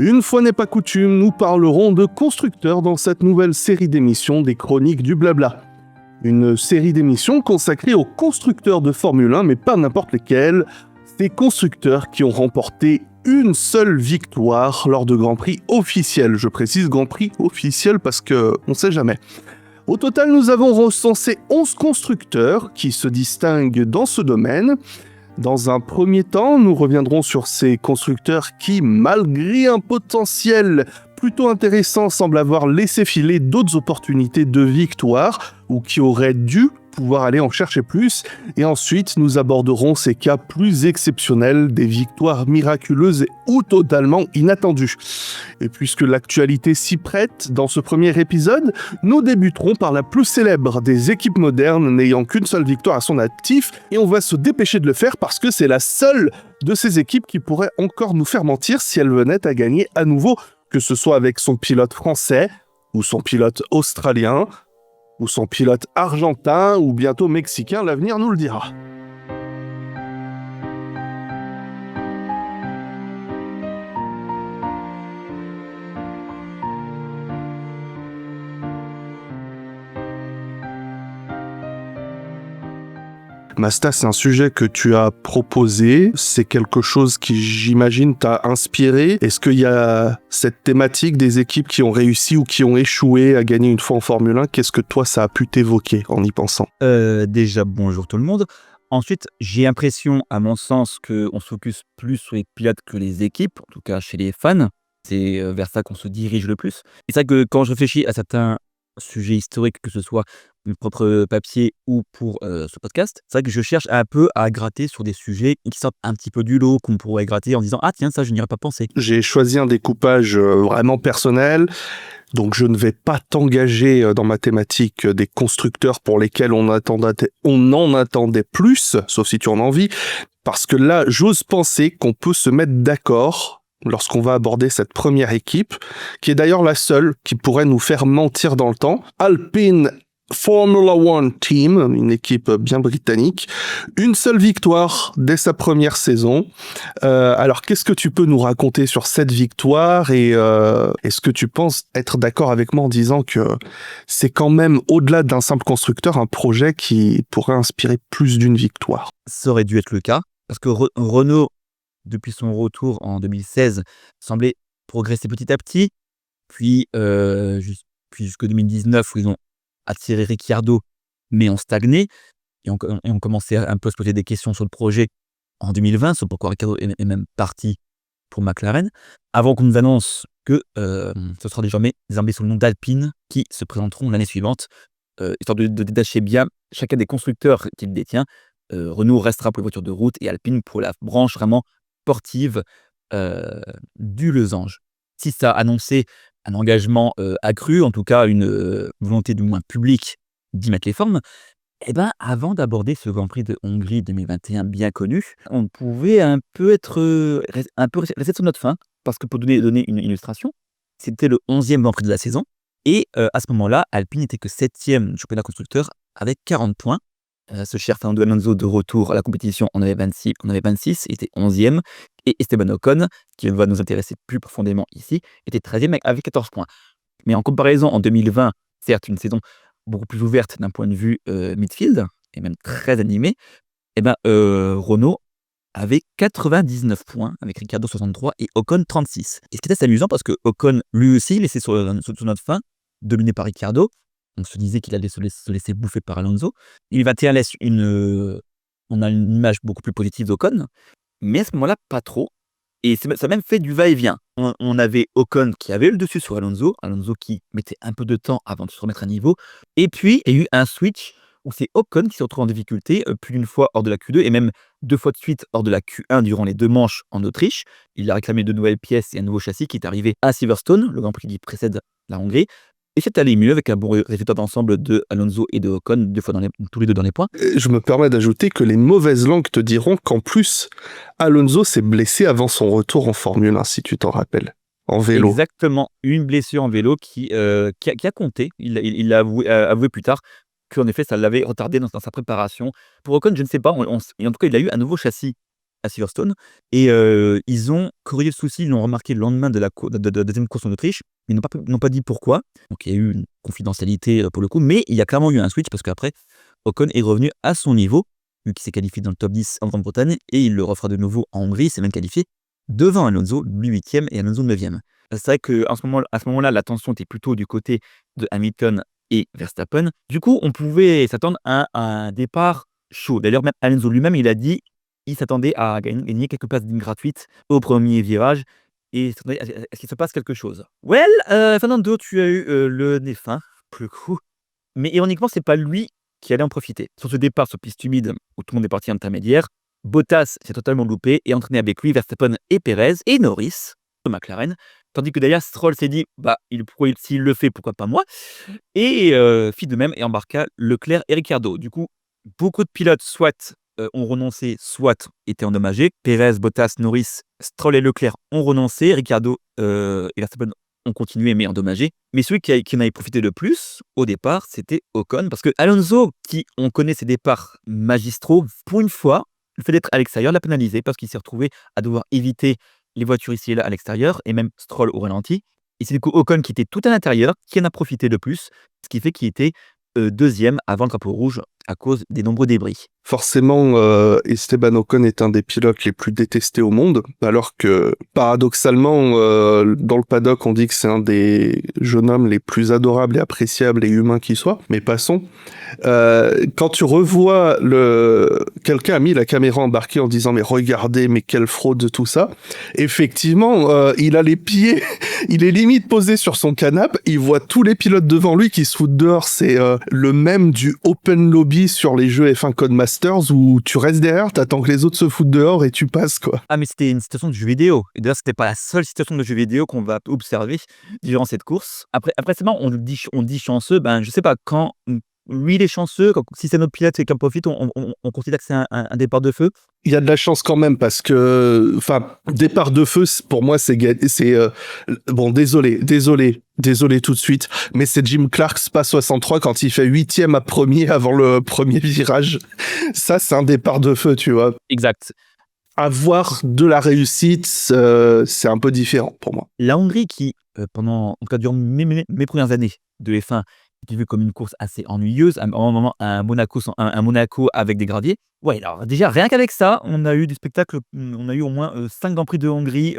Une fois n'est pas coutume, nous parlerons de constructeurs dans cette nouvelle série d'émissions des Chroniques du Blabla. Une série d'émissions consacrée aux constructeurs de Formule 1, mais pas n'importe lesquels, ces constructeurs qui ont remporté une seule victoire lors de Grand Prix officiels. Je précise Grand Prix officiel parce qu'on ne sait jamais. Au total, nous avons recensé 11 constructeurs qui se distinguent dans ce domaine. Dans un premier temps, nous reviendrons sur ces constructeurs qui, malgré un potentiel plutôt intéressant, semblent avoir laissé filer d'autres opportunités de victoire ou qui auraient dû pouvoir aller en chercher plus. Et ensuite, nous aborderons ces cas plus exceptionnels, des victoires miraculeuses ou totalement inattendues. Et puisque l'actualité s'y prête, dans ce premier épisode, nous débuterons par la plus célèbre des équipes modernes n'ayant qu'une seule victoire à son actif, et on va se dépêcher de le faire parce que c'est la seule de ces équipes qui pourrait encore nous faire mentir si elle venait à gagner à nouveau, que ce soit avec son pilote français, ou son pilote australien, ou son pilote argentin, ou bientôt mexicain, l'avenir nous le dira. Masta, c'est un sujet que tu as proposé, c'est quelque chose qui, j'imagine, t'a inspiré. Est-ce qu'il y a cette thématique des équipes qui ont réussi ou qui ont échoué à gagner une fois en Formule 1 ? Qu'est-ce que toi, ça a pu t'évoquer en y pensant ? Déjà, bonjour tout le monde. Ensuite, j'ai l'impression, à mon sens, qu'on se focus plus sur les pilotes que les équipes, en tout cas chez les fans. C'est vers ça qu'on se dirige le plus. Et c'est vrai que quand je réfléchis à certains sujets historiques, que ce soit mon propre papier ou pour ce podcast, c'est vrai que je cherche un peu à gratter sur des sujets qui sortent un petit peu du lot, qu'on pourrait gratter en disant « Ah tiens, ça, je n'y aurais pas pensé ». J'ai choisi un découpage vraiment personnel, donc je ne vais pas t'engager dans ma thématique des constructeurs pour lesquels on en attendait plus, sauf si tu en as envie, parce que là, j'ose penser qu'on peut se mettre d'accord lorsqu'on va aborder cette première équipe, qui est d'ailleurs la seule qui pourrait nous faire mentir dans le temps. Alpine Formula One Team, une équipe bien britannique, une seule victoire dès sa première saison. Alors, qu'est-ce que tu peux nous raconter sur cette victoire et est-ce que tu penses être d'accord avec moi en disant que c'est quand même, au-delà d'un simple constructeur, un projet qui pourrait inspirer plus d'une victoire ? Ça aurait dû être le cas, parce que Renault, depuis son retour en 2016, semblait progresser petit à petit, puis jusqu'en 2019 où ils ont attiré Ricciardo, mais ont stagné, et on commençait un peu à se poser des questions sur le projet en 2020, sur pourquoi Ricciardo est même parti pour McLaren, avant qu'on nous annonce que ce sera désormais sous le nom d'Alpine qui se présenteront l'année suivante, histoire de détacher bien chacun des constructeurs qu'il détient. Renault restera pour les voitures de route et Alpine pour la branche vraiment sportive du losange. Si ça annonçait un engagement accru, en tout cas une volonté du moins publique d'y mettre les formes, eh ben, avant d'aborder ce Grand Prix de Hongrie 2021 bien connu, on pouvait un peu rester sur notre faim, parce que pour donner une illustration, c'était le 11e Grand Prix de la saison, et à ce moment-là, Alpine n'était que 7e du championnat constructeur avec 40 points. Ce cher Fernando Alonso, de retour à la compétition, en avait 26, il était 11e, et Esteban Ocon, qui va nous intéresser plus profondément ici, était 13e avec 14 points. Mais en comparaison, en 2020, certes une saison beaucoup plus ouverte d'un point de vue midfield, et même très animée, eh ben, Renault avait 99 points, avec Ricciardo 63 et Ocon 36. Et ce qui était assez amusant, parce que Ocon, lui aussi, laissé sur notre fin, dominé par Ricciardo. On se disait qu'il allait se laisser bouffer par Alonso. 2021 laisse on a une image beaucoup plus positive d'Ocon, mais à ce moment-là, pas trop. Et ça a même fait du va-et-vient. On avait Ocon qui avait le dessus sur Alonso qui mettait un peu de temps avant de se remettre à niveau. Et puis, il y a eu un switch où c'est Ocon qui se retrouve en difficulté plus d'une fois hors de la Q2 et même 2 fois de suite hors de la Q1 durant les 2 manches en Autriche. Il a réclamé de nouvelles pièces et un nouveau châssis qui est arrivé à Silverstone, le Grand Prix qui précède la Hongrie. Et c'est allé mieux avec un bon résultat d'ensemble de Alonso et de Ocon, 2 fois tous les 2 dans les points. Je me permets d'ajouter que les mauvaises langues te diront qu'en plus, Alonso s'est blessé avant son retour en Formule 1, si tu t'en rappelles, en vélo. Exactement, une blessure en vélo qui a compté. Il l'a avoué plus tard qu'en effet, ça l'avait retardé dans sa préparation. Pour Ocon, je ne sais pas, et en tout cas, il a eu un nouveau châssis à Silverstone et ils ont corrigé le souci, ils l'ont remarqué le lendemain de la deuxième course en Autriche, mais ils n'ont pas dit pourquoi. Donc il y a eu une confidentialité pour le coup, mais il y a clairement eu un switch parce qu'après, Ocon est revenu à son niveau, vu qu'il s'est qualifié dans le top 10 en Grande-Bretagne et il le refera de nouveau en Hongrie, il s'est même qualifié devant Alonso, lui 8e et Alonso 9e. C'est vrai qu'à ce moment-là, l'attention était plutôt du côté de Hamilton et Verstappen. Du coup, on pouvait s'attendre à un départ chaud. D'ailleurs, même Alonso lui-même, il a dit il s'attendait à gagner quelques places de ligne gratuites au premier virage et il s'attendait à ce qu'il se passe quelque chose. Well, Fernando, tu as eu le nez fin, pour le coup. Mais ironiquement, c'est pas lui qui allait en profiter. Sur ce départ sur piste humide, où tout le monde est parti intermédiaire, Bottas s'est totalement loupé et entraîné avec lui Verstappen et Perez et Norris de McLaren. Tandis que derrière, Stroll s'est dit s'il le fait, pourquoi pas moi. Et fit de même et embarqua Leclerc et Ricciardo. Du coup, beaucoup de pilotes soit ont renoncé, soit étaient endommagés. Perez, Bottas, Norris, Stroll et Leclerc ont renoncé. Ricciardo et Verstappen ont continué mais endommagés. Mais celui qui en avait profité le plus au départ, c'était Ocon. Parce que Alonso, qui on connaît ses départs magistraux, pour une fois, le fait d'être à l'extérieur l'a pénalisé parce qu'il s'est retrouvé à devoir éviter les voitures ici et là à l'extérieur et même Stroll au ralenti. Et c'est du coup Ocon qui était tout à l'intérieur qui en a profité le plus, ce qui fait qu'il était deuxième avant le drapeau rouge à cause des nombreux débris. Forcément, Esteban Ocon est un des pilotes les plus détestés au monde, alors que, paradoxalement, dans le paddock, on dit que c'est un des jeunes hommes les plus adorables et appréciables et humains qui soit, mais passons. Quand tu revois quelqu'un a mis la caméra embarquée en disant mais regardez, mais quelle fraude tout ça. Effectivement, il a les pieds, il est limite posé sur son canapé, il voit tous les pilotes devant lui qui se foutent dehors. C'est le même du open lobby sur les jeux F1 Codemasters où tu restes derrière, t'attends que les autres se foutent dehors et tu passes quoi. Ah mais c'était une situation de jeu vidéo. Et d'ailleurs c'était pas la seule situation de jeu vidéo qu'on va observer durant cette course. Après c'est marrant, on dit chanceux, ben je sais pas quand. Lui, il est chanceux. Si c'est notre pilote et qu'il en profite, on considère que c'est un départ de feu. Il y a de la chance quand même parce que, enfin, départ de feu, pour moi, bon, désolé tout de suite, mais c'est Jim Clark Spa 63 quand il fait 8e à premier avant le premier virage. Ça, c'est un départ de feu, tu vois. Exact. Avoir de la réussite, c'est un peu différent pour moi. La Hongrie qui, en tout cas durant mes premières années de F1, était vue comme une course assez ennuyeuse, à un moment un Monaco avec des graviers. Ouais, alors déjà rien qu'avec ça, on a eu du spectacle, on a eu au moins 5 Grands Prix de Hongrie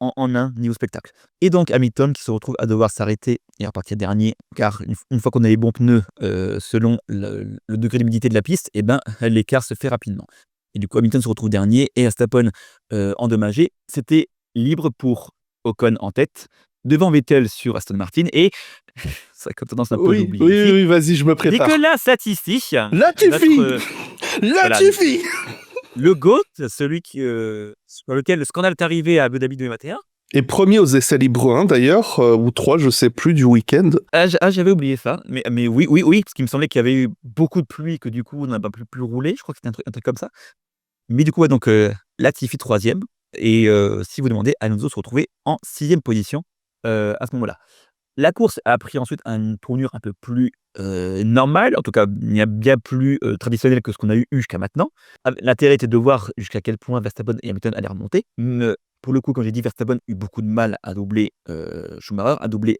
en un niveau spectacle. Et donc Hamilton qui se retrouve à devoir s'arrêter et repartir dernier, car une fois qu'on a les bons pneus, selon le degré d'humidité de la piste, et ben l'écart se fait rapidement. Et du coup, Hamilton se retrouve dernier et Verstappen endommagé. C'était libre pour Ocon en tête, devant Vettel sur Aston Martin et ça a tendance un peu d'oublier. Oui, vas-y, je me prépare. Nicolas Latifi. Latifi, le GOAT, celui sur lequel le scandale est arrivé à Abu Dhabi 2021. Et premier aux essais libres 1 d'ailleurs, ou 3, je sais plus, du week-end. J'avais oublié ça, mais oui, parce qu'il me semblait qu'il y avait eu beaucoup de pluie, que du coup on n'a pas pu plus rouler, je crois que c'était un truc comme ça. Mais du coup, donc Latifi 3e, et si vous demandez, Alonso se retrouvait en 6e position à ce moment-là. La course a pris ensuite une tournure un peu plus normale, en tout cas bien plus traditionnelle que ce qu'on a eu jusqu'à maintenant. L'intérêt était de voir jusqu'à quel point Verstappen et Hamilton allaient remonter. Pour le coup, quand j'ai dit Verstappen a eu beaucoup de mal à doubler Schumacher, à doubler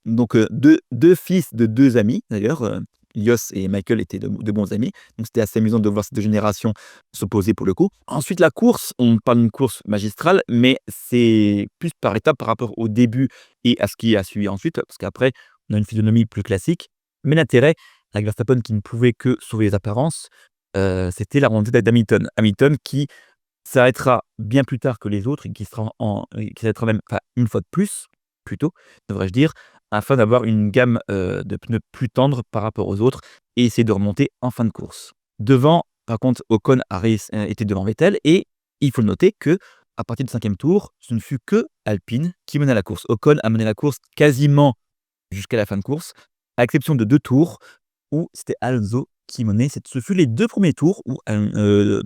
deux fils de deux amis d'ailleurs. Jos et Michael étaient de bons amis, donc c'était assez amusant de voir ces deux générations s'opposer pour le coup. Ensuite, la course, on parle d'une course magistrale, mais c'est plus par étapes par rapport au début et à ce qui a suivi ensuite, parce qu'après, on a une physionomie plus classique. Mais l'intérêt, avec Verstappen qui ne pouvait que sauver les apparences, c'était la remontée d'Hamilton. Hamilton qui s'arrêtera bien plus tard que les autres et qui s'arrêtera même une fois de plus, plutôt, devrais-je dire, afin d'avoir une gamme de pneus plus tendre par rapport aux autres et essayer de remonter en fin de course. Devant, par contre, Ocon était devant Vettel et il faut le noter que à partir du 5e tour, ce ne fut que Alpine qui menait la course. Ocon a mené la course quasiment jusqu'à la fin de course, à exception de 2 tours où c'était Alonso qui menait. Ce fut les 2 premiers tours où Alonso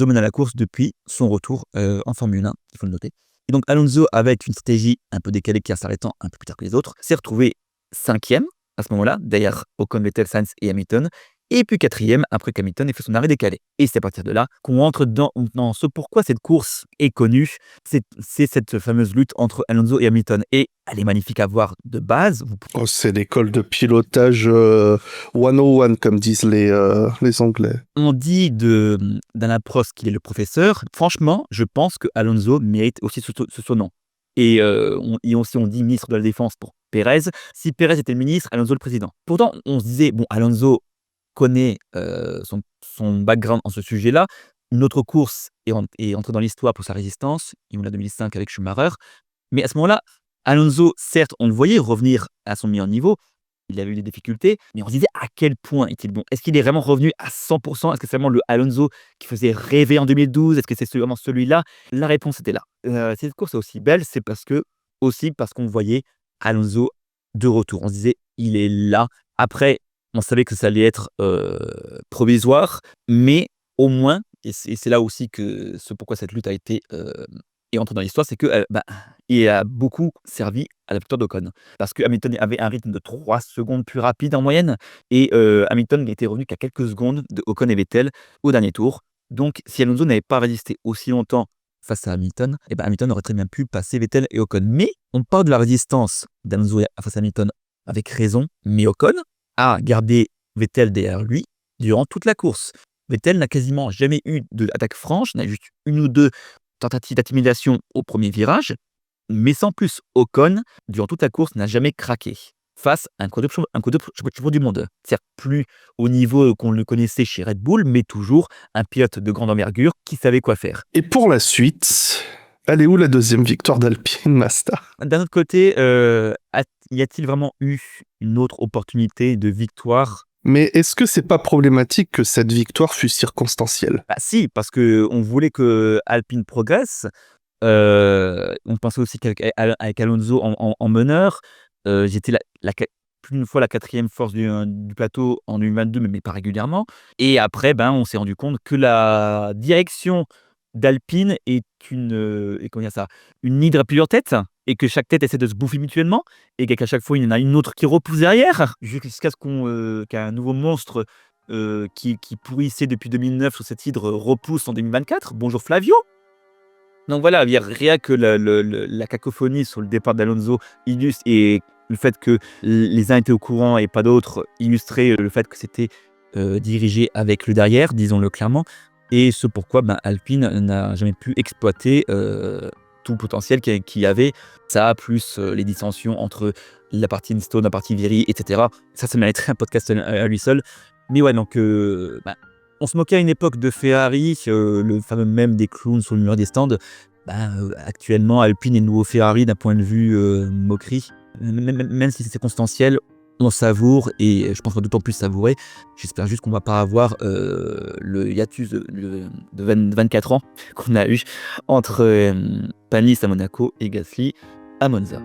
menait la course depuis son retour en Formule 1, il faut le noter. Et donc Alonso, avec une stratégie un peu décalée qui en s'arrêtant un peu plus tard que les autres, s'est retrouvé 5e à ce moment-là, derrière Ocon, Vettel, Sainz et Hamilton. et puis 4e après qu'Hamilton ait fait son arrêt décalé. Et c'est à partir de là qu'on entre dans ce pourquoi cette course est connue. C'est cette fameuse lutte entre Alonso et Hamilton. Et elle est magnifique à voir de base. Oh, c'est l'école de pilotage 101, comme disent les Anglais. On dit d'Alain Prost qu'il est le professeur. Franchement, je pense que Alonso mérite aussi ce surnom. Et aussi, on dit ministre de la Défense pour Pérez. Si Pérez était le ministre, Alonso le président. Pourtant, on se disait, bon, Alonso connaît son background en ce sujet-là. Une autre course est entrée dans l'histoire pour sa résistance, Imola 2005 avec Schumacher. Mais à ce moment-là, Alonso, certes, on le voyait revenir à son meilleur niveau. Il avait eu des difficultés, mais on se disait à quel point est-il bon. Est-ce qu'il est vraiment revenu à 100%? Est-ce que c'est vraiment le Alonso qui faisait rêver en 2012? Est-ce que c'est vraiment celui-là? La réponse était là. Cette course est aussi belle, c'est parce qu'on voyait Alonso de retour. On se disait, il est là. Après, on savait que ça allait être provisoire, mais au moins, et c'est là aussi que pourquoi cette lutte a été est entrée dans l'histoire, c'est que il a beaucoup servi à la victoire d'Ocon. Parce que Hamilton avait un rythme de 3 secondes plus rapide en moyenne, et Hamilton n'était revenu qu'à quelques secondes de Ocon et Vettel au dernier tour. Donc, si Alonso n'avait pas résisté aussi longtemps face à Hamilton, Hamilton aurait très bien pu passer Vettel et Ocon. Mais on parle de la résistance d'Alonso face à Hamilton avec raison, mais Ocon a gardé Vettel derrière lui durant toute la course. Vettel n'a quasiment jamais eu d'attaque franche, n'a juste une ou deux tentatives d'intimidation au premier virage, mais sans plus. Ocon, durant toute la course, n'a jamais craqué face à un champion du monde. Certes, plus au niveau qu'on le connaissait chez Red Bull, mais toujours un pilote de grande envergure qui savait quoi faire. Et pour la suite, elle est où la deuxième victoire d'Alpine, Masta? D'un autre côté, y a-t-il vraiment eu une autre opportunité de victoire? Mais est-ce que c'est pas problématique que cette victoire fût circonstancielle? Si, parce qu'on voulait que Alpine progresse. On pensait aussi qu'avec Alonso en meneur, j'étais plus d'une fois la 4e force du plateau en 2022, mais pas régulièrement. Et après, on s'est rendu compte que la direction d'Alpine est une hydre à plusieurs têtes, et que chaque tête essaie de se bouffer mutuellement, et qu'à chaque fois, il y en a une autre qui repousse derrière, jusqu'à ce qu'un nouveau monstre qui pourrissait depuis 2009 sur cette hydre repousse en 2024. Bonjour Flavio! Donc voilà, rien que la cacophonie sur le départ d'Alonso illustre, et le fait que les uns étaient au courant et pas d'autres illustrait le fait que c'était dirigé avec le derrière, disons-le clairement, et ce pourquoi Alpine n'a jamais pu exploiter tout le potentiel qu'il y avait. Ça, plus les dissensions entre la partie Stone, la partie Viry, etc. Ça mériterait un podcast à lui seul. Mais ouais, donc on se moquait à une époque de Ferrari, le fameux mème des clowns sur le mur des stands. Actuellement, Alpine est le nouveau Ferrari d'un point de vue moquerie. Même si c'est circonstanciel, on savoure, et je pense qu'on va d'autant plus savourer. J'espère juste qu'on va pas avoir le hiatus de 24 ans qu'on a eu entre Panis à Monaco et Gasly à Monza.